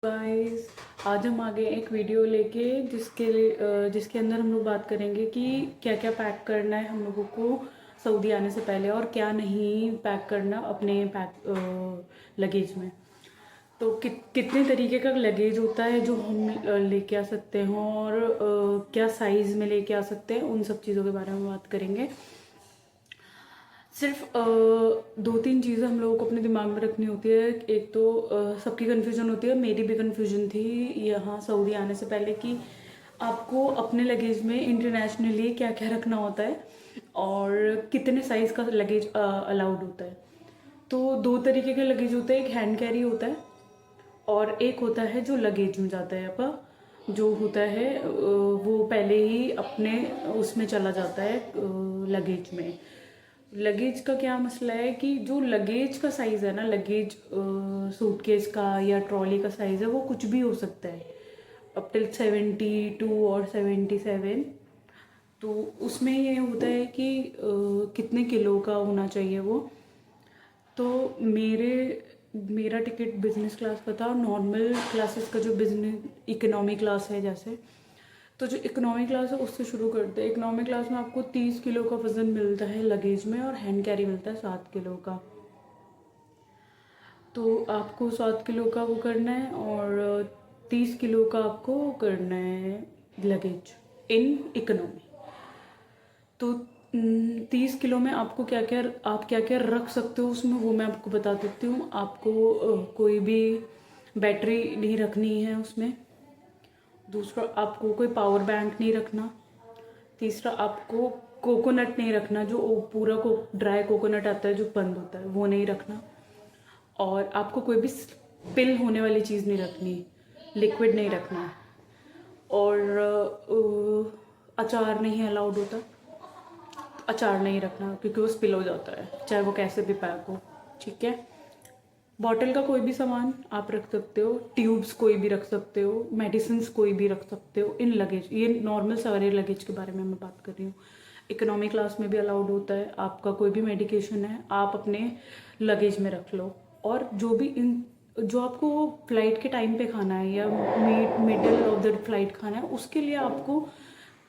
Guys, आज हम आ गए एक वीडियो लेके जिसके अंदर हम लोग बात करेंगे कि क्या क्या पैक करना है हम लोगों को सऊदी आने से पहले और क्या नहीं पैक करना अपने लगेज में। तो कितने तरीके का लगेज होता है जो हम लेके आ सकते हैं और क्या साइज़ में लेके आ सकते हैं, उन सब चीज़ों के बारे में बात करेंगे। सिर्फ दो तीन चीज़ें हम लोगों को अपने दिमाग में रखनी होती है। एक तो सबकी कन्फ्यूजन होती है, मेरी भी कन्फ्यूजन थी यहाँ सऊदी आने से पहले कि आपको अपने लगेज में इंटरनेशनली क्या क्या रखना होता है और कितने साइज़ का लगेज अलाउड होता है। तो दो तरीके के लगेज होते हैं, एक हैंड कैरी होता है और एक होता है जो लगेज में जाता है। आपका जो होता है वो पहले ही अपने उसमें चला जाता है लगेज में। लगेज का क्या मसला है कि जो लगेज का साइज़ है ना, लगेज सूटकेस का या ट्रॉली का साइज़ है, वो कुछ भी हो सकता है अप टिल 72 और 77। तो उसमें ये होता है कि कितने किलो का होना चाहिए वो। तो मेरा टिकट बिजनेस क्लास का था। नॉर्मल क्लासेस का जो बिजनेस इकोनॉमी क्लास है जैसे, तो जो इकोनॉमी क्लास है उससे शुरू करते हैं। इकोनॉमी क्लास में आपको 30 किलो का वज़न मिलता है लगेज में और हैंड कैरी मिलता है 7 किलो का। तो आपको 7 किलो का वो करना है और 30 किलो का आपको करना है लगेज इन इकोनॉमी। तो 30 किलो में आपको आप क्या क्या रख सकते हो उसमें, वो मैं आपको बता देती हूँ। आपको कोई भी बैटरी नहीं रखनी है उसमें। दूसरा, आपको कोई पावर बैंक नहीं रखना। तीसरा, आपको कोकोनट नहीं रखना, जो पूरा ड्राई कोकोनट आता है जो बंद होता है, वो नहीं रखना। और आपको कोई भी स्पिल होने वाली चीज़ नहीं रखनी, लिक्विड नहीं रखना। और अचार नहीं अलाउड होता, तो अचार नहीं रखना क्योंकि वो स्पिल हो जाता है चाहे वो कैसे भी पैक हो। ठीक है। बॉटल का कोई भी सामान आप रख सकते हो, ट्यूब्स कोई भी रख सकते हो, मेडिसिन्स कोई भी रख सकते हो इन लगेज। ये नॉर्मल सारे लगेज के बारे में मैं बात कर रही हूँ। इकोनॉमी क्लास में भी अलाउड होता है, आपका कोई भी मेडिकेशन है आप अपने लगेज में रख लो। और जो आपको फ्लाइट के टाइम पे खाना है या मिडल ऑफ द फ्लाइट खाना है, उसके लिए आपको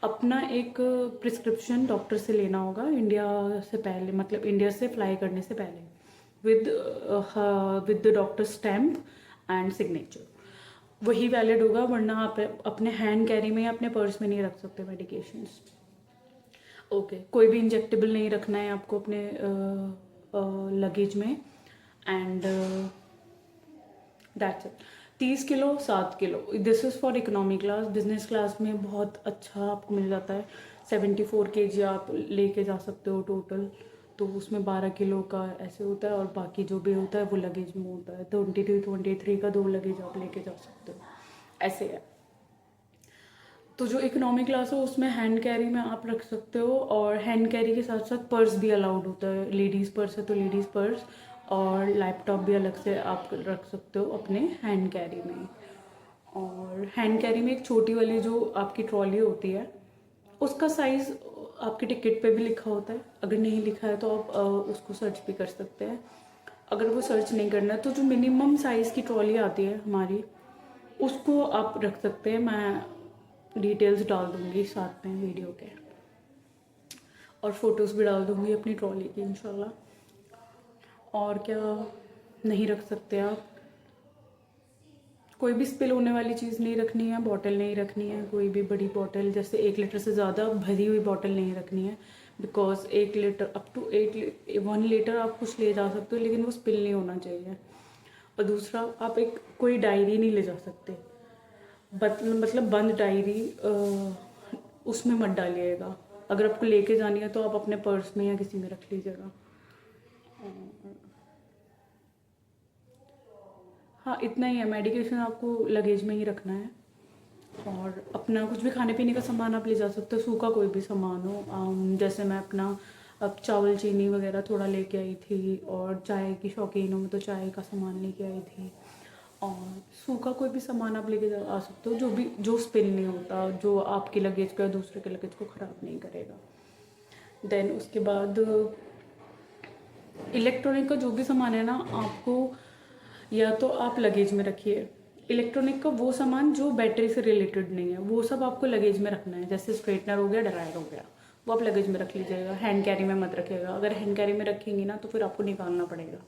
अपना एक प्रिस्क्रिप्शन डॉक्टर से लेना होगा इंडिया से पहले, मतलब इंडिया से फ्लाई करने से पहले, with the doctor stamp and signature. वही वैलिड होगा, वरना आप अपने हैंड कैरी में या अपने पर्स में नहीं रख सकते मेडिकेशंस। ओके। कोई भी इंजेक्टेबल नहीं रखना है आपको अपने लगेज में। And that's it. 30 kilo 7 kilo, this is for economy class. Business class में बहुत अच्छा आपको मिल जाता है। 74 kg आप लेके जा सकते हो टोटल। तो उसमें 12 किलो का ऐसे होता है और बाकी जो भी होता है वो लगेज में होता है। 23 का 2 लगेज आप लेके जा सकते हो, ऐसे है। तो जो इकोनॉमी क्लास है उसमें हैंड कैरी में आप रख सकते हो, और हैंड कैरी के साथ साथ पर्स भी अलाउड होता है। लेडीज़ पर्स है तो लेडीज़ पर्स, और लैपटॉप भी अलग से आप रख सकते हो अपने हैंड कैरी में। और हैंड कैरी में एक छोटी वाली जो आपकी ट्रॉली होती है, उसका साइज़ आपके टिकट पे भी लिखा होता है। अगर नहीं लिखा है तो आप उसको सर्च भी कर सकते हैं। अगर वो सर्च नहीं करना है तो जो मिनिमम साइज़ की ट्रॉली आती है हमारी, उसको आप रख सकते हैं। मैं डिटेल्स डाल दूँगी साथ में वीडियो के, और फ़ोटोज़ भी डाल दूँगी अपनी ट्रॉली की इंशाल्लाह। और क्या नहीं रख सकते आप, कोई भी स्पिल होने वाली चीज़ नहीं रखनी है। बॉटल नहीं रखनी है, कोई भी बड़ी बॉटल जैसे 1 लीटर से ज़्यादा भरी हुई बॉटल नहीं रखनी है। Because 1 litre up to 1 litre आप कुछ ले जा सकते हो, लेकिन वो स्पिल नहीं होना चाहिए। और दूसरा, आप एक कोई डायरी नहीं ले जा सकते, मतलब बंद डायरी उसमें मत डालिएगा। अगर आपको लेके जानी है तो आप अपने पर्स में या किसी में रख लीजिएगा। हाँ, इतना ही है। मेडिकेशन आपको लगेज में ही रखना है, और अपना कुछ भी खाने पीने का सामान आप ले जा सकते हो, सूखा कोई भी सामान हो। जैसे मैं अपना अब चावल चीनी वगैरह थोड़ा लेके आई थी, और चाय की शौकीन हूँ मैं तो चाय का सामान लेके आई थी। और सूखा कोई भी सामान आप लेके आ सकते हो जो स्पिल नहीं होता, जो आपके लगेज को या दूसरे के लगेज को ख़राब नहीं करेगा। देन उसके बाद इलेक्ट्रॉनिक का जो भी सामान है ना, आपको या तो आप लगेज में रखिए। इलेक्ट्रॉनिक का वो सामान जो बैटरी से रिलेटेड नहीं है वो सब आपको लगेज में रखना है। जैसे स्ट्रेटनर हो गया, ड्रायर हो गया, वो आप लगेज में रख लीजिएगा, हैंड कैरी में मत रखिएगा। अगर हैंड कैरी में रखेंगी ना तो फिर आपको निकालना पड़ेगा,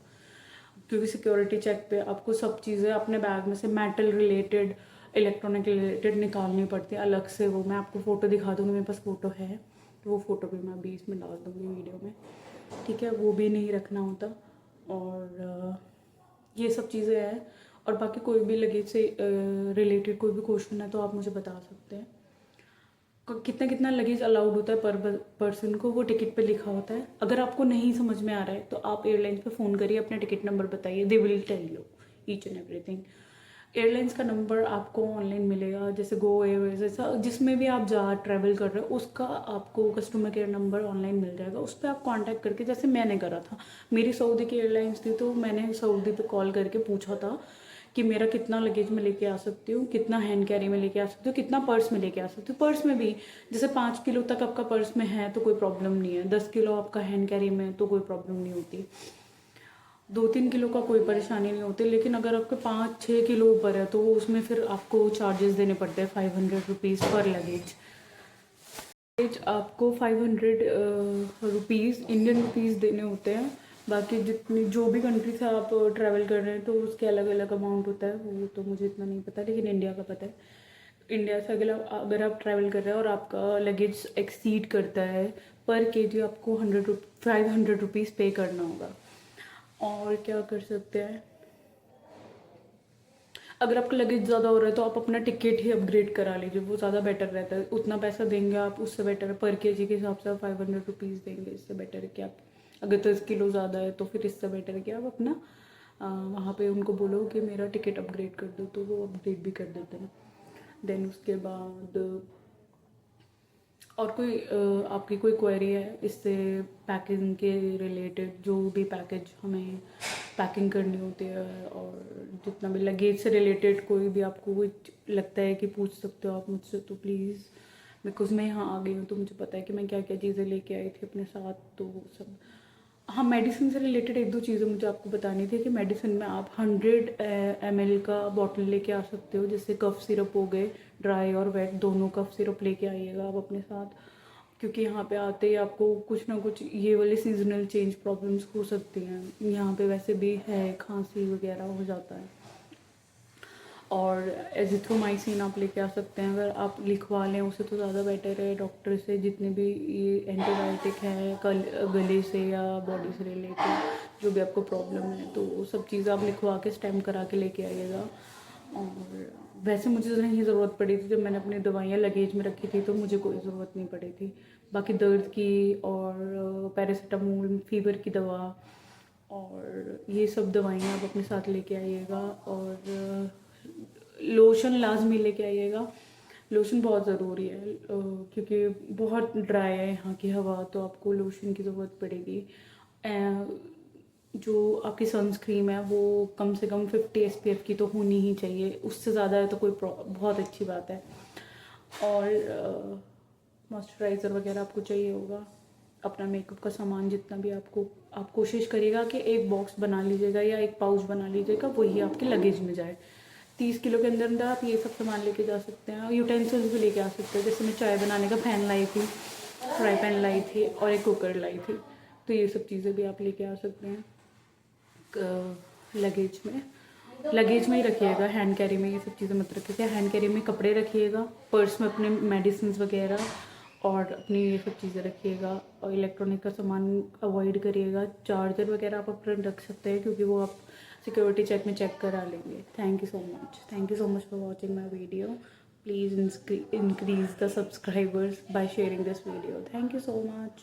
क्योंकि सिक्योरिटी चेक पे आपको सब चीज़ें अपने बैग में से मेटल रिलेटेड, इलेक्ट्रॉनिक रिलेटेड निकालनी पड़ती है अलग से। वो मैं आपको फ़ोटो दिखा दूँगी, मेरे पास फ़ोटो है, तो वो फ़ोटो भी मैं अभी इसमें डाल दूँगी वीडियो में, ठीक है। वो भी नहीं रखना होता। और ये सब चीज़ें हैं। और बाकी कोई भी लगेज से रिलेटेड कोई भी क्वेश्चन है तो आप मुझे बता सकते हैं। कितना कितना लगेज अलाउड होता है पर पर्सन को, वो टिकट पे लिखा होता है। अगर आपको नहीं समझ में आ रहा है तो आप एयरलाइंस पे फ़ोन करिए, अपना टिकट नंबर बताइए, they will tell you each and everything. Airlines का नंबर आपको ऑनलाइन मिलेगा, जैसे गो एयरवेज, ऐसा जिसमें भी आप जा ट्रैवल कर रहे हो उसका आपको कस्टमर केयर नंबर ऑनलाइन मिल जाएगा। उस पर आप कांटेक्ट करके, जैसे मैंने करा था, मेरी सऊदी की एयरलाइंस थी तो मैंने सऊदी पे कॉल करके पूछा था कि मेरा कितना लगेज में लेके आ सकती हूँ, कितना हैंड कैरी में लेके आ सकती हूँ, कितना पर्स में लेके आ सकती हूँ। पर्स में भी जैसे 5 किलो तक आपका पर्स में है तो कोई प्रॉब्लम नहीं है, 10 किलो आपका हैंड कैरी में तो कोई प्रॉब्लम नहीं होती, 2-3 किलो का कोई परेशानी नहीं होती। लेकिन अगर आपके 5-6 किलो ऊपर है तो उसमें फिर आपको चार्जेस देने पड़ते हैं, 500 रुपीज़ पर लगेज। आपको 500 रुपीज़ इंडियन रुपीज़ देने होते हैं। बाकी जितनी जो भी कंट्री से आप ट्रैवल कर रहे हैं तो उसके अलग अलग अमाउंट होता है, वो तो मुझे इतना नहीं पता, लेकिन इंडिया का पता है। इंडिया से अगर आप ट्रैवल कर रहे हैं और आपका लगेज एक्सीड करता है पर केजी, आपको 500 रुपीज़ पे करना होगा। और क्या कर सकते हैं, अगर आपका लगेज ज़्यादा हो रहा है तो आप अपना टिकट ही अपग्रेड करा लीजिए, वो ज़्यादा बेटर रहता है। उतना पैसा देंगे आप, उससे बेटर है पर केजी के हिसाब से आप 500 रुपीज़ देंगे, इससे बेटर है कि आप, अगर 10 किलो ज़्यादा है तो फिर इससे बेटर है कि आप अपना वहाँ पे उनको बोलो कि मेरा टिकट अपग्रेड कर दो, तो वो अपग्रेड भी कर देते हैं। देन उसके बाद और कोई आपकी कोई क्वेरी है इससे पैकिंग के रिलेटेड, जो भी पैकेज हमें पैकिंग करनी होती है और जितना भी लगेज से रिलेटेड कोई भी आपको कुछ लगता है कि पूछ सकते हो आप मुझसे, तो प्लीज़, बिकॉज मैं यहाँ आ गई हूँ तो मुझे पता है कि मैं क्या क्या चीज़ें लेके आई थी अपने साथ, तो वो सब। हाँ, मेडिसिन से रिलेटेड 1-2 चीज़ें मुझे आपको बतानी थी कि मेडिसिन में आप 100 ml का बॉटल लेके आ सकते हो। जैसे कफ सिरप हो गए, ड्राई और वेट दोनों कफ सिरप लेके आइएगा आप अपने साथ, क्योंकि यहाँ पे आते ही आपको कुछ ना कुछ ये वाले सीजनल चेंज प्रॉब्लम्स हो सकती हैं। यहाँ पे वैसे भी है, खांसी वगैरह हो जाता है। और एजिथ्रोमाइसिन आप लेके आ सकते हैं, अगर आप लिखवा लें उसे तो ज़्यादा बेटर है डॉक्टर से। जितने भी ये एंटीबायोटिक है गले से या बॉडी से रिलेटेड जो भी आपको प्रॉब्लम है, तो वो सब चीज़ें आप लिखवा के स्टैम्प करा के लेके आइएगा। और वैसे मुझे नहीं ज़रूरत पड़ी थी, जब मैंने अपनी दवाइयाँ लगेज में रखी थी तो मुझे कोई ज़रूरत नहीं पड़ी थी। बाकी दर्द की और पैरासीटामोल, फीवर की दवा और ये सब दवाइयाँ आप अपने साथ लेके आइएगा। और लोशन लाजमी लेके आइएगा, लोशन बहुत ज़रूरी है क्योंकि बहुत ड्राई है यहाँ की हवा, तो आपको लोशन की ज़रूरत पड़ेगी। जो आपकी सनस्क्रीन है वो कम से कम 50 SPF की तो होनी ही चाहिए, उससे ज़्यादा है तो कोई बहुत अच्छी बात है। और मॉइस्चराइज़र वगैरह आपको चाहिए होगा। अपना मेकअप का सामान जितना भी आप कोशिश करिएगा कि एक बॉक्स बना लीजिएगा या एक पाउच बना लीजिएगा, वही आपके लगेज में जाए। 30 किलो के अंदर अंदर आप ये सब सामान लेके जा सकते हैं। यूटेंसिल्स भी लेके आ सकते हैं, जैसे मैं चाय बनाने का पैन लाई थी, फ्राई पैन लाई थी और एक कुकर लाई थी, तो ये सब चीज़ें भी आप लेके आ सकते हैं लगेज में। लगेज में ही रखिएगा, हैंड कैरी में ये सब चीज़ें मत रखिएगा। हैंड कैरी में कपड़े रखिएगा, पर्स में अपने मेडिसिन वगैरह और अपनी ये सब चीज़ें रखिएगा। और इलेक्ट्रॉनिक का सामान अवॉइड करिएगा। चार्जर वगैरह आप अपने रख सकते हैं क्योंकि वो आप सिक्योरिटी चेक में चेक करा लेंगे। Thank you so much for watching my video. Please increase the subscribers by sharing this video. Thank you so much.